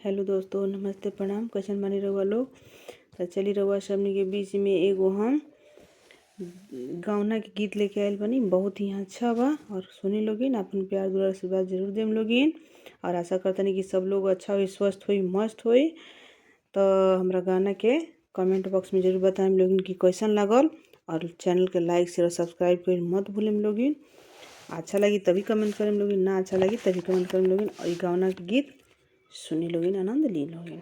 Hello दोस्तों, नमस्ते, प्रणाम। कैसन बानी रउआ लोग? तो चली रउआ सबनी के बीच में एगो हम गावना के गीत लेके आयल बनी। बहुत ही अच्छा बा और सुनी लोगिन। अपन प्यार दुलार आशीर्वाद जरूर देम लोगिन और आशा करतनी कि सब लोग अच्छा हुई, स्वस्थ हुई, मस्त हुई। तो हमरा गाना के कमेंट बॉक्स में जरूर बताएम लोगिन कि कैसन लागल। और चैनल के लाइक शेयर और सब्सक्राइब कर मत भूलेम लोगिन। अच्छा लगी तभी कमेंट करें लोगिन, ना अच्छा लगी तभी कमेंट करें लोगिन। और गाना के गीत सुनी लोगिन, आनंद ली लोगिन।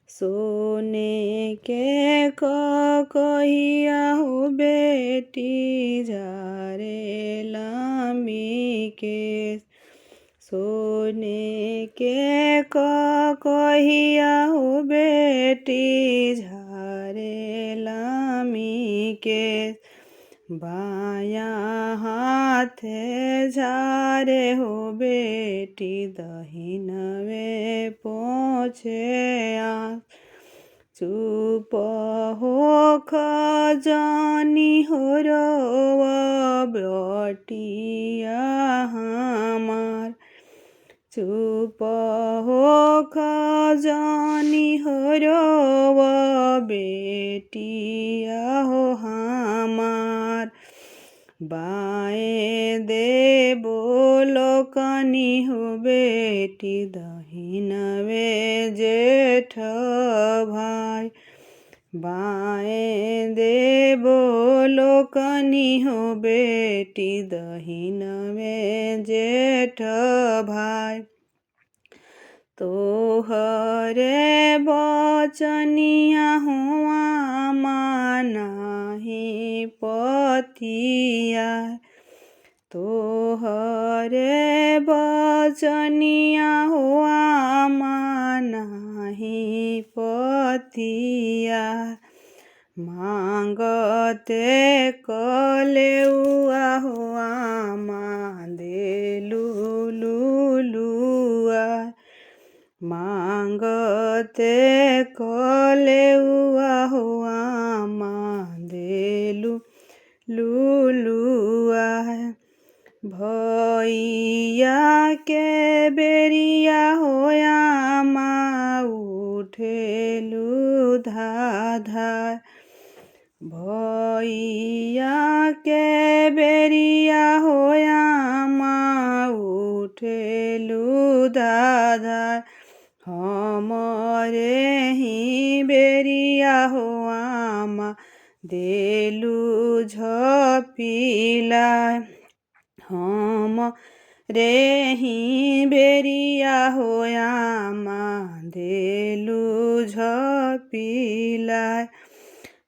सोने के कहिया हो बेटी झारे लामी के, सोने के कहिया हो बेटी झारे लामी के, बायाँ हाथे झारे हो बेटी दहिनवे पोछे आ, चुप हो खजानी हो रोवा बेटिया हमार, चुप हो खजानी हो रोवा बेटिया हो हमार, बाएं दे बोलो कनी हो बेटी दहिनवे जेठ भाई, बाएं दे बोलो कनी हो बेटी दहिनवे जेठ भाई, तोहरे बचनिया हुआ मानाही पतिया, तोहरे बचनिया हुआ मानाही पतिया, मांगते कलेउआ हुआ माँ देलू लुलुआ, मांगते कलेउआ हुआ माँ देलू लुलुआ, भैया के बेरिया होया माँ उठेलू धाधा, भैया के बेरिया होया माँ उठेलू धाधा, हमरे ही बेरिया होआ माँ देलू झपिला, हम रे ही बेरिया होया माँ देलू झपिला,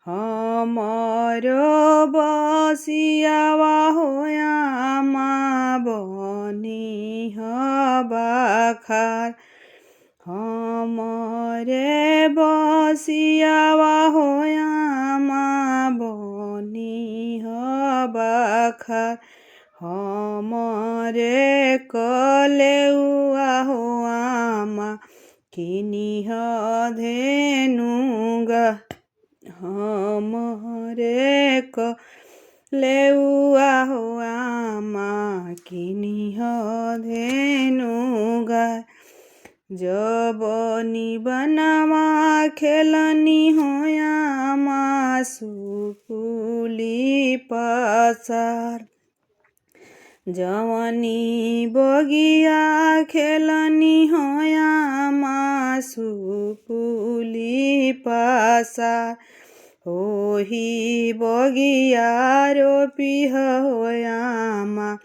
हमरो बसियावा होया माँ बनी हबाखार, हमरे बसियावा होया माँ बनी हबाखार, हमरे कलेउआ होआ माँ किनिह धेनुगा, हमरे कलेउआ होआ माँ किनिह धेनुगा, जब निबनमा खेलनी होया माँ सुकुली पसार, जवनी बगिया खेलनी होया माँ सुकुली पसार, ओही बगिया रोपिह होया माँ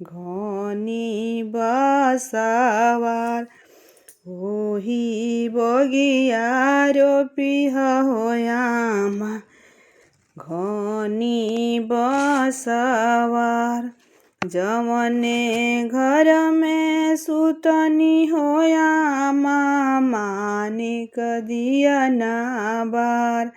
घनी बसावार, ओही बगिया रोपिह होया माँ घनी बसावार, जवने घर में सुतनी होया माँ मानिक दिया ना बार,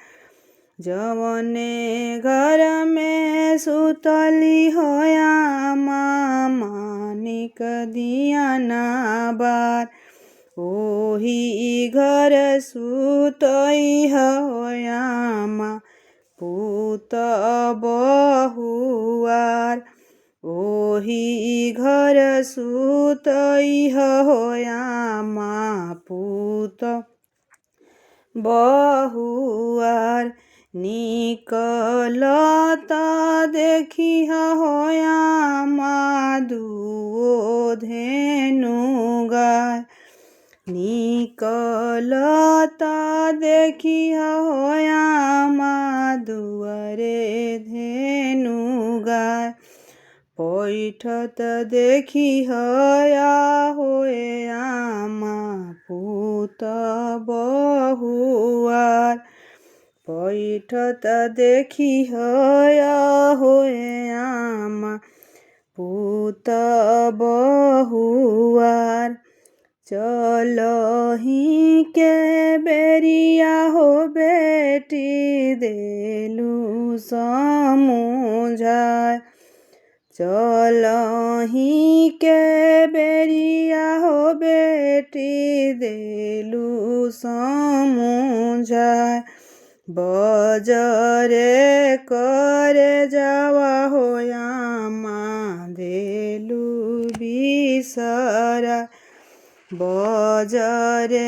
जवने घर में सुतली होया माँ मानिक दिया ना बार, ओही घर सुतई होया माँ पूत बहुआर, ओही घर सुतई होया माँ पूत बहुआर निकलता देखिह होया मादुओ धेनु गाय निकलता देखिह होया मादुआरे धेनु गाय पैठत देखिह या होए आमा पूत बहुआर पैठत देखिह या होए आमा पूत बहुआर चलही के बेरिया हो बेटी देलु समुझाय चलही के बेरिया हो बेटी देलु समुझाय बजरे करे जावा होया माँ देलु बिसरा बजरे